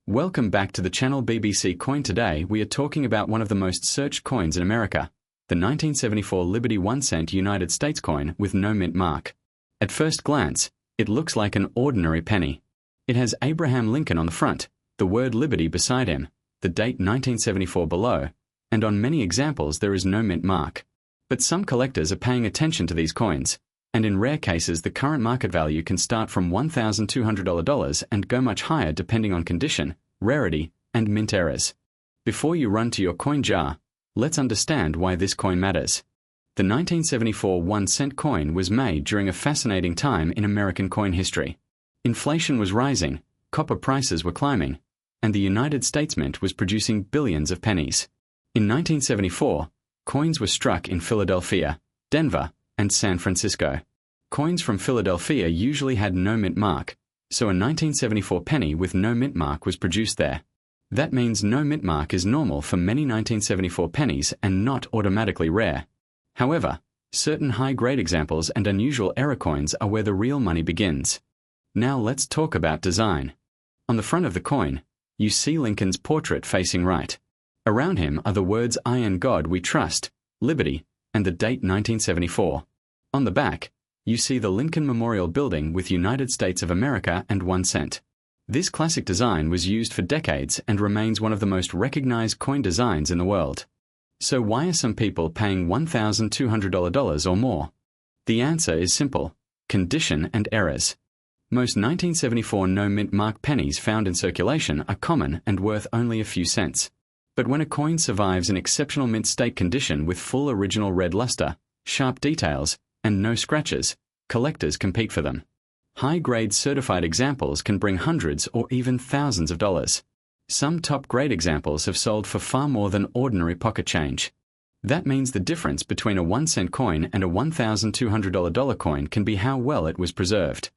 Welcome back to the channel BBC Coin. Today we are talking about one of the most searched coins in America, the 1974 Liberty 1 cent United States coin with no mint mark. At first glance, it looks like an ordinary penny. It has Abraham Lincoln on the front, the word Liberty beside him, the date 1974 below, and on many examples there is no mint mark. But some collectors are paying attention to these coins, and in rare cases the current market value can start from $1,200 and go much higher depending on condition, rarity, and mint errors. Before you run to your coin jar, let's understand why this coin matters. The 1974 1 cent coin was made during a fascinating time in American coin history. Inflation was rising, copper prices were climbing, and the United States Mint was producing billions of pennies. In 1974, coins were struck in Philadelphia, Denver, and San Francisco. Coins from Philadelphia usually had no mint mark, so a 1974 penny with no mint mark was produced there. That means no mint mark is normal for many 1974 pennies and not automatically rare. However, certain high-grade examples and unusual error coins are where the real money begins. Now let's talk about design. On the front of the coin, you see Lincoln's portrait facing right. Around him are the words "I and God we trust," Liberty, and the date 1974. On the back, you see the Lincoln Memorial Building with United States of America and 1 cent. This classic design was used for decades and remains one of the most recognized coin designs in the world. So why are some people paying $1,200 or more? The answer is simple: condition and errors. Most 1974 no mint mark pennies found in circulation are common and worth only a few cents. But when a coin survives in exceptional mint state condition with full original red luster, sharp details, and no scratches, collectors compete for them. High-grade certified examples can bring hundreds or even thousands of dollars. Some top-grade examples have sold for far more than ordinary pocket change. That means the difference between a 1 cent coin and a $1,200 coin can be how well it was preserved.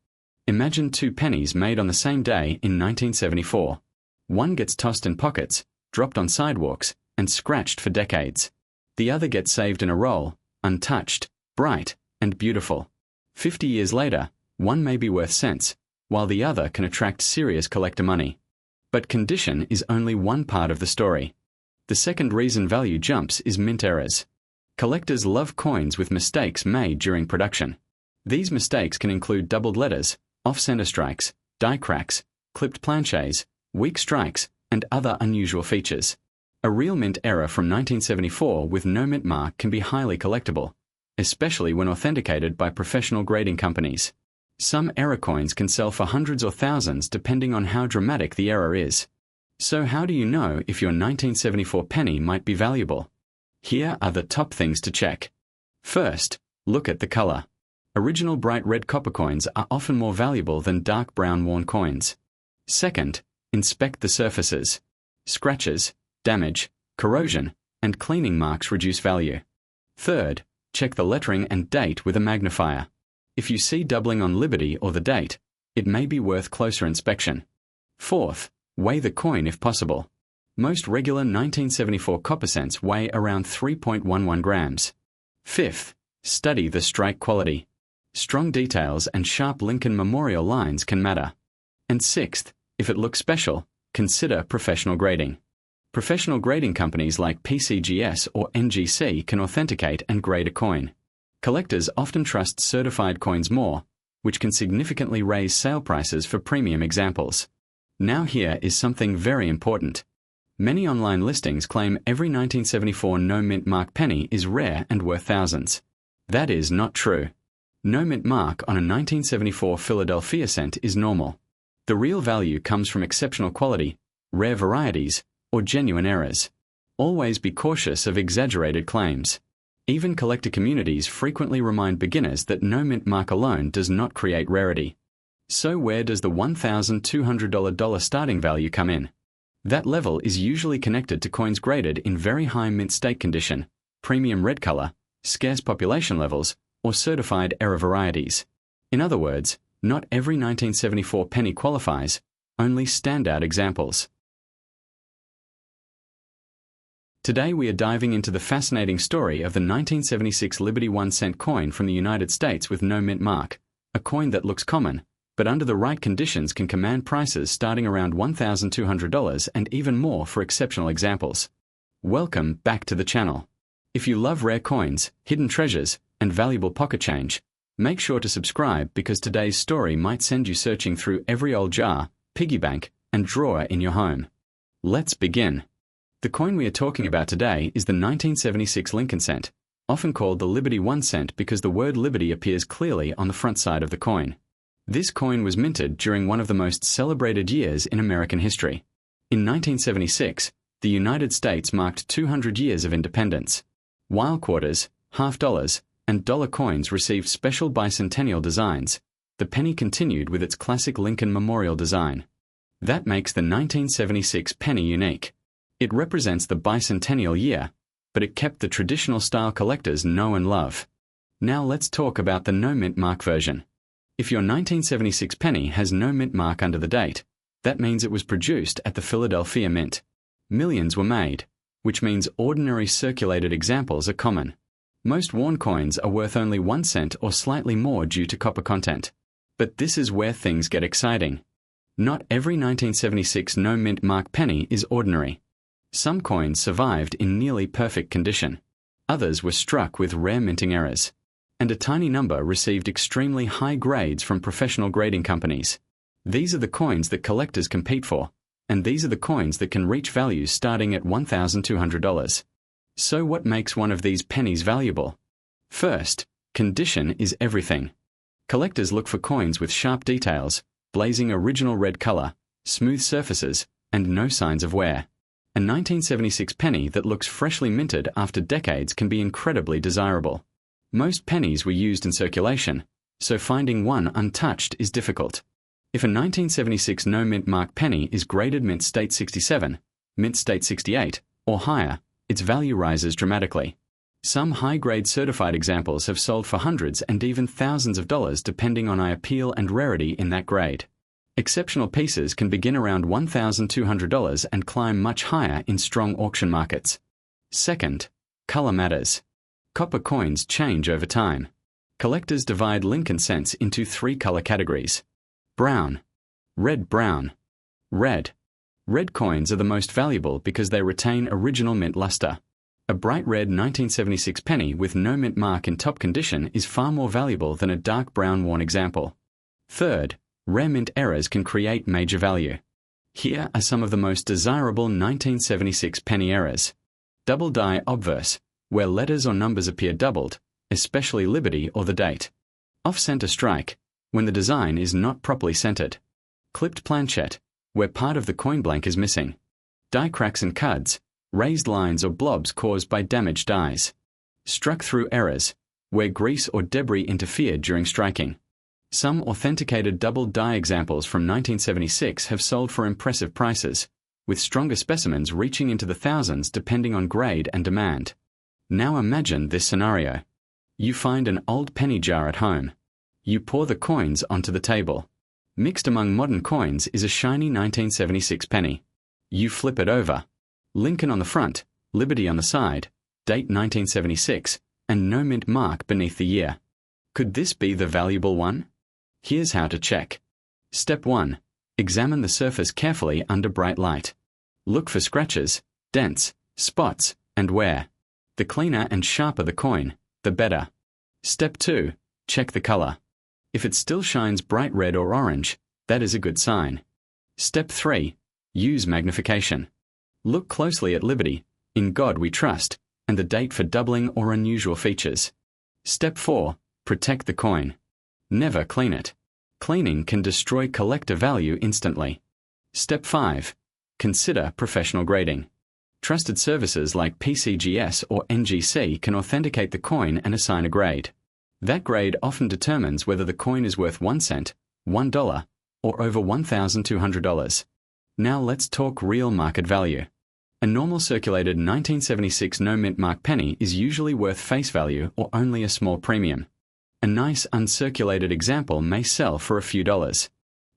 Imagine two pennies made on the same day in 1974. One gets tossed in pockets, dropped on sidewalks, and scratched for decades. The other gets saved in a roll, untouched, bright, and beautiful. 50 years later, one may be worth cents, while the other can attract serious collector money. But condition is only one part of the story. The second reason value jumps is mint errors. Collectors love coins with mistakes made during production. These mistakes can include doubled letters, off-center strikes, die cracks, clipped planchets, weak strikes, and other unusual features. A real mint error from 1974 with no mint mark can be highly collectible, especially when authenticated by professional grading companies. Some error coins can sell for hundreds or thousands depending on how dramatic the error is. So how do you know if your 1974 penny might be valuable? Here are the top things to check. First, look at the color. Original bright red copper coins are often more valuable than dark brown worn coins. Second, inspect the surfaces. Scratches, damage, corrosion, and cleaning marks reduce value. Third, check the lettering and date with a magnifier. If you see doubling on Liberty or the date, it may be worth closer inspection. Fourth, weigh the coin if possible. Most regular 1974 copper cents weigh around 3.11 grams. Fifth, study the strike quality. Strong details and sharp Lincoln Memorial lines can matter. And sixth, if it looks special, consider professional grading. Professional grading companies like PCGS or NGC can authenticate and grade a coin. Collectors often trust certified coins more, which can significantly raise sale prices for premium examples. Now here is something very important. Many online listings claim every 1974 no mint mark penny is rare and worth thousands. That is not true. No mint mark on a 1974 Philadelphia cent is normal. The real value comes from exceptional quality, rare varieties, or genuine errors. Always be cautious of exaggerated claims. Even collector communities frequently remind beginners that no mint mark alone does not create rarity. So where does the $1,200 starting value come in? That level is usually connected to coins graded in very high mint state condition, premium red color, scarce population levels, or certified error varieties. In other words, not every 1974 penny qualifies, only standout examples. Today we are diving into the fascinating story of the 1976 Liberty 1 cent coin from the United States with no mint mark, a coin that looks common, but under the right conditions can command prices starting around $1,200 and even more for exceptional examples. Welcome back to the channel. If you love rare coins, hidden treasures, and valuable pocket change, make sure to subscribe because today's story might send you searching through every old jar, piggy bank, and drawer in your home. Let's begin. The coin we are talking about today is the 1976 Lincoln cent, often called the Liberty 1 cent because the word Liberty appears clearly on the front side of the coin. This coin was minted during one of the most celebrated years in American history. In 1976, the United States marked 200 years of independence. While quarters, half dollars, and dollar coins received special bicentennial designs, the penny continued with its classic Lincoln Memorial design. That makes the 1976 penny unique. It represents the bicentennial year, but it kept the traditional style collectors know and love. Now let's talk about the no mint mark version. If your 1976 penny has no mint mark under the date, that means it was produced at the Philadelphia Mint. Millions were made, which means ordinary circulated examples are common. Most worn coins are worth only 1 cent or slightly more due to copper content. But this is where things get exciting. Not every 1976 no mint mark penny is ordinary. Some coins survived in nearly perfect condition. Others were struck with rare minting errors. And a tiny number received extremely high grades from professional grading companies. These are the coins that collectors compete for, and these are the coins that can reach values starting at $1,200. So what makes one of these pennies valuable? First, condition is everything. Collectors look for coins with sharp details, blazing original red color, smooth surfaces, and no signs of wear. A 1976 penny that looks freshly minted after decades can be incredibly desirable. Most pennies were used in circulation, so finding one untouched is difficult. If a 1976 no mint mark penny is graded mint state 67, mint state 68, or higher, its value rises dramatically. Some high-grade certified examples have sold for hundreds and even thousands of dollars depending on appeal and rarity in that grade. Exceptional pieces can begin around $1,200 and climb much higher in strong auction markets. Second, color matters. Copper coins change over time. Collectors divide Lincoln cents into 3 color categories. Brown, red-brown, red. Red coins are the most valuable because they retain original mint luster. A bright red 1976 penny with no mint mark in top condition is far more valuable than a dark brown worn example. Third, rare mint errors can create major value. Here are some of the most desirable 1976 penny errors. Double die obverse, where letters or numbers appear doubled, especially Liberty or the date. Off-center strike, when the design is not properly centered. Clipped planchette, where part of the coin blank is missing. Die cracks and cuds, raised lines or blobs caused by damaged dies. Struck through errors, where grease or debris interfered during striking. Some authenticated double die examples from 1976 have sold for impressive prices, with stronger specimens reaching into the thousands depending on grade and demand. Now imagine this scenario. You find an old penny jar at home. You pour the coins onto the table. Mixed among modern coins is a shiny 1976 penny. You flip it over. Lincoln on the front, Liberty on the side, date 1976, and no mint mark beneath the year. Could this be the valuable one? Here's how to check. Step 1. Examine the surface carefully under bright light. Look for scratches, dents, spots, and wear. The cleaner and sharper the coin, the better. Step 2. Check the color. If it still shines bright red or orange, that is a good sign. Step 3. Use magnification. Look closely at Liberty, In God We Trust, and the date for doubling or unusual features. Step 4. Protect the coin. Never clean it. Cleaning can destroy collector value instantly. Step 5. Consider professional grading. Trusted services like PCGS or NGC can authenticate the coin and assign a grade. That grade often determines whether the coin is worth 1 cent, $1, or over $1,200. Now let's talk real market value. A normal circulated 1976 no-mint mark penny is usually worth face value or only a small premium. A nice uncirculated example may sell for a few dollars.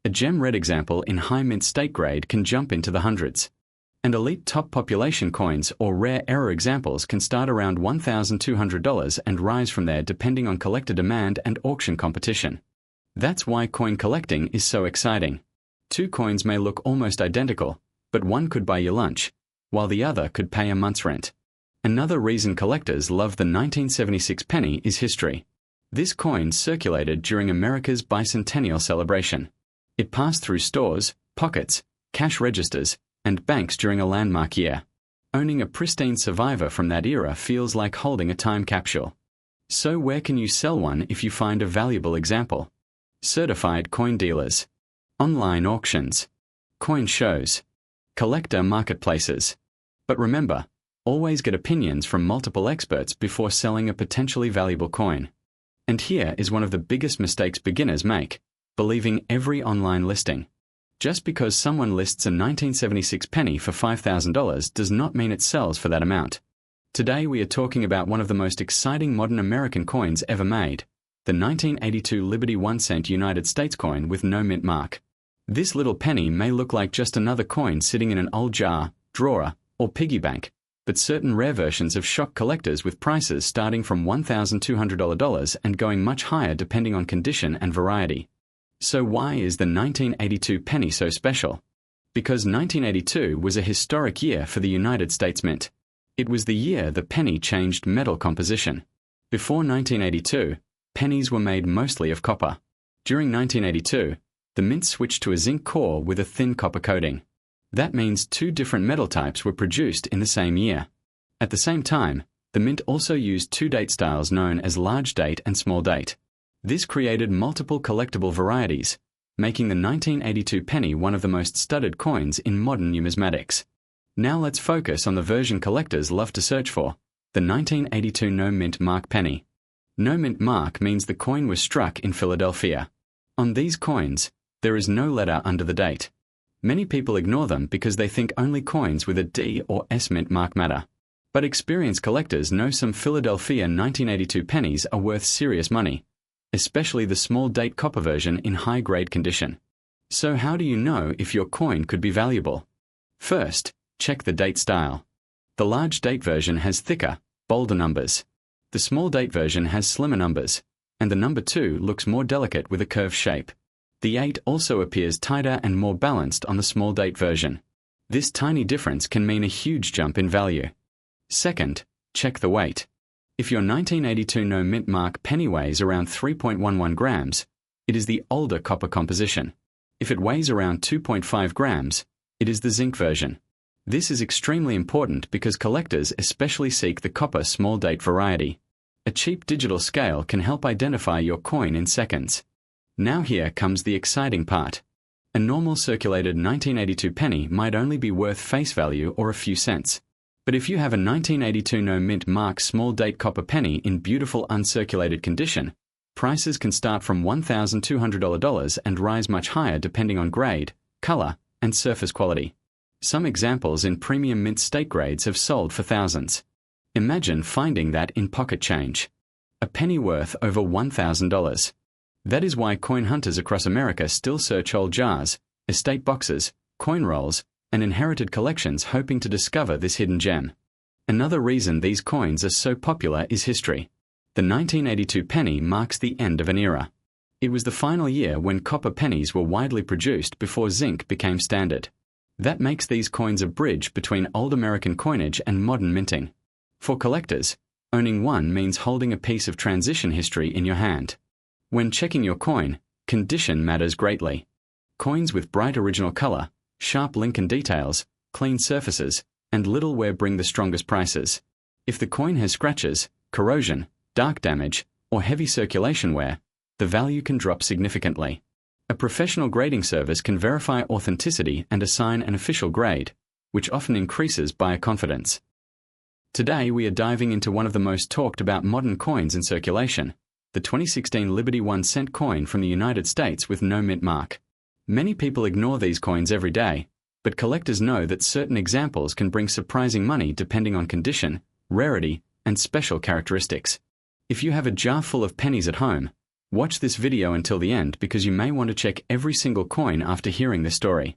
A gem red example in high mint state grade can jump into the hundreds. And elite top population coins or rare error examples can start around $1,200 and rise from there depending on collector demand and auction competition. That's why coin collecting is so exciting. Two coins may look almost identical, but one could buy your lunch, while the other could pay a month's rent. Another reason collectors love the 1976 penny is history. This coin circulated during America's bicentennial celebration. It passed through stores, pockets, cash registers, and banks during a landmark year. Owning a pristine survivor from that era feels like holding a time capsule. So where can you sell one if you find a valuable example? Certified coin dealers, online auctions, coin shows, collector marketplaces. But remember, always get opinions from multiple experts before selling a potentially valuable coin. And here is one of the biggest mistakes beginners make: believing every online listing. Just because someone lists a 1976 penny for $5,000 does not mean it sells for that amount. Today we are talking about one of the most exciting modern American coins ever made, the 1982 Liberty 1 cent United States coin with no mint mark. This little penny may look like just another coin sitting in an old jar, drawer, or piggy bank, but certain rare versions have shocked collectors with prices starting from $1,200 and going much higher depending on condition and variety. So why is the 1982 penny so special? Because 1982 was a historic year for the United States Mint. It was the year the penny changed metal composition. Before 1982, pennies were made mostly of copper. During 1982, the mint switched to a zinc core with a thin copper coating. That means two different metal types were produced in the same year. At the same time, the mint also used two date styles known as large date and small date. This created multiple collectible varieties, making the 1982 penny one of the most studied coins in modern numismatics. Now let's focus on the version collectors love to search for, the 1982 no mint mark penny. No mint mark means the coin was struck in Philadelphia. On these coins, there is no letter under the date. Many people ignore them because they think only coins with a D or S mint mark matter. But experienced collectors know some Philadelphia 1982 pennies are worth serious money, especially the small date copper version in high-grade condition. So how do you know if your coin could be valuable? First, check the date style. The large date version has thicker, bolder numbers. The small date version has slimmer numbers, and the number 2 looks more delicate with a curved shape. The 8 also appears tighter and more balanced on the small date version. This tiny difference can mean a huge jump in value. Second, check the weight. If your 1982 no mint mark penny weighs around 3.11 grams, it is the older copper composition. If it weighs around 2.5 grams, it is the zinc version. This is extremely important because collectors especially seek the copper small date variety. A cheap digital scale can help identify your coin in seconds. Now here comes the exciting part. A normal circulated 1982 penny might only be worth face value or a few cents. But if you have a 1982 no mint mark small date copper penny in beautiful uncirculated condition, prices can start from $1,200 and rise much higher depending on grade, color, and surface quality. Some examples in premium mint state grades have sold for thousands. Imagine finding that in pocket change. A penny worth over $1,000. That is why coin hunters across America still search old jars, estate boxes, coin rolls, and inherited collections hoping to discover this hidden gem. Another reason these coins are so popular is history. The 1982 penny marks the end of an era. It was the final year when copper pennies were widely produced before zinc became standard. That makes these coins a bridge between old American coinage and modern minting. For collectors, owning one means holding a piece of transition history in your hand. When checking your coin, condition matters greatly. Coins with bright original color, sharp Lincoln details, clean surfaces, and little wear bring the strongest prices. If the coin has scratches, corrosion, dark damage, or heavy circulation wear, the value can drop significantly. A professional grading service can verify authenticity and assign an official grade, which often increases buyer confidence. Today we are diving into one of the most talked about modern coins in circulation, the 2016 Liberty 1 cent coin from the United States with no mint mark. Many people ignore these coins every day, but collectors know that certain examples can bring surprising money depending on condition, rarity, and special characteristics. If you have a jar full of pennies at home, watch this video until the end because you may want to check every single coin after hearing this story.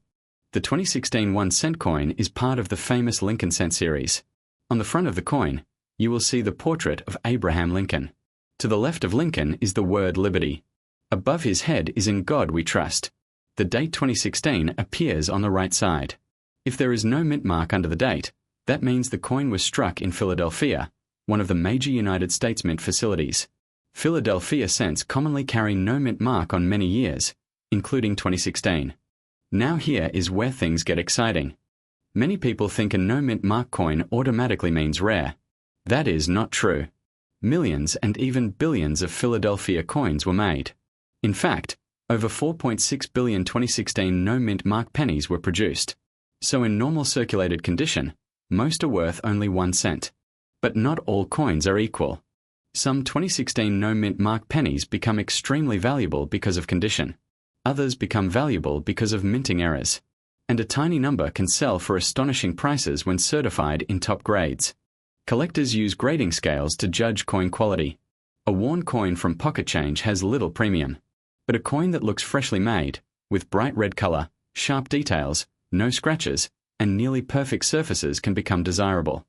The 2016 1 cent coin is part of the famous Lincoln Cent series. On the front of the coin, you will see the portrait of Abraham Lincoln. To the left of Lincoln is the word Liberty. Above his head is "In God We Trust." The date 2016 appears on the right side. If there is no mint mark under the date, that means the coin was struck in Philadelphia, one of the major United States mint facilities. Philadelphia cents commonly carry no mint mark on many years, including 2016. Now here is where things get exciting. Many people think a no mint mark coin automatically means rare. That is not true. Millions and even billions of Philadelphia coins were made. In fact, over 4.6 billion 2016 no mint mark pennies were produced. So in normal circulated condition, most are worth only 1 cent. But not all coins are equal. Some 2016 no mint mark pennies become extremely valuable because of condition. Others become valuable because of minting errors. And a tiny number can sell for astonishing prices when certified in top grades. Collectors use grading scales to judge coin quality. A worn coin from Pocket Change has little premium. But a coin that looks freshly made, with bright red color, sharp details, no scratches, and nearly perfect surfaces can become desirable.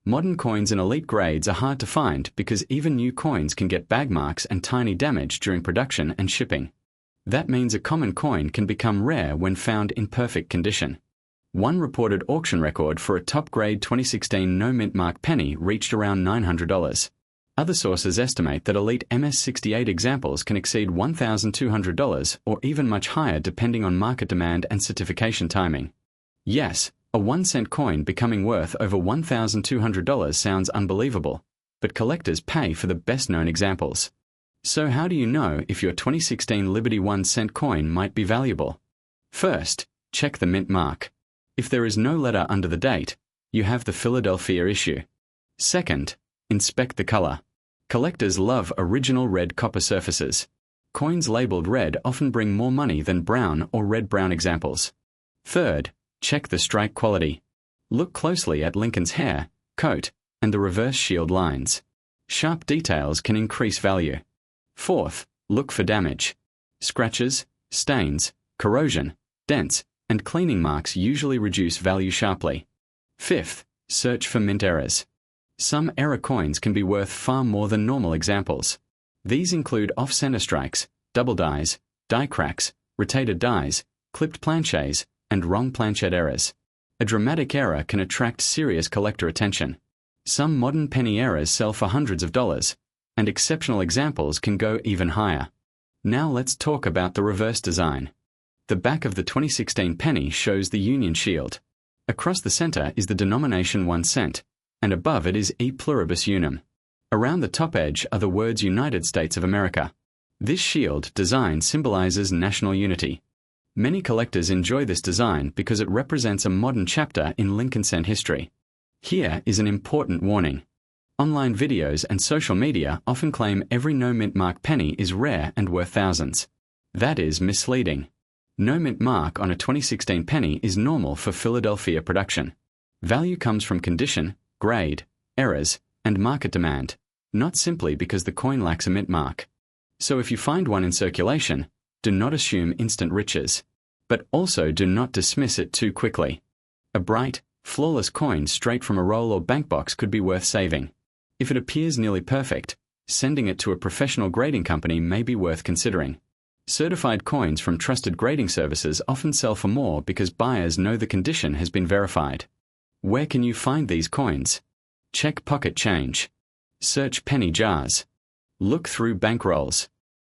Modern coins in elite grades are hard to find because even new coins can get bag marks and tiny damage during production and shipping. That means a common coin can become rare when found in perfect condition. One reported auction record for a top-grade 2016 no mint mark penny reached around $900. Other sources estimate that elite MS-68 examples can exceed $1,200 or even much higher depending on market demand and certification timing. Yes, a 1-cent coin becoming worth over $1,200 sounds unbelievable, but collectors pay for the best-known examples. So how do you know if your 2016 Liberty 1-cent coin might be valuable? First, check the mint mark. If there is no letter under the date, you have the Philadelphia issue. Second, inspect the color. Collectors love original red copper surfaces. Coins labeled red often bring more money than brown or red-brown examples. Third, check the strike quality. Look closely at Lincoln's hair, coat, and the reverse shield lines. Sharp details can increase value. Fourth, look for damage. Scratches, stains, corrosion, dents, and cleaning marks usually reduce value sharply. Fifth, search for mint errors. Some error coins can be worth far more than normal examples. These include off-center strikes, double dies, die cracks, rotated dies, clipped planchets, and wrong planchette errors. A dramatic error can attract serious collector attention. Some modern penny errors sell for hundreds of dollars, and exceptional examples can go even higher. Now let's talk about the reverse design. The back of the 2016 penny shows the Union Shield. Across the center is the denomination 1 cent, and above it is E pluribus unum. Around the top edge are the words United States of America. This shield design symbolizes national unity. Many collectors enjoy this design because it represents a modern chapter in Lincoln cent history. Here is an important warning. Online videos and social media often claim every no mint mark penny is rare and worth thousands. That is misleading. No mint mark on a 2016 penny is normal for Philadelphia production. Value comes from condition, grade, errors, and market demand, not simply because the coin lacks a mint mark. So if you find one in circulation, do not assume instant riches. But also do not dismiss it too quickly. A bright, flawless coin straight from a roll or bank box could be worth saving. If it appears nearly perfect, sending it to a professional grading company may be worth considering. Certified coins from trusted grading services often sell for more because buyers know the condition has been verified. Where can you find these coins? Check Pocket Change. Search penny jars. Look through bank rolls.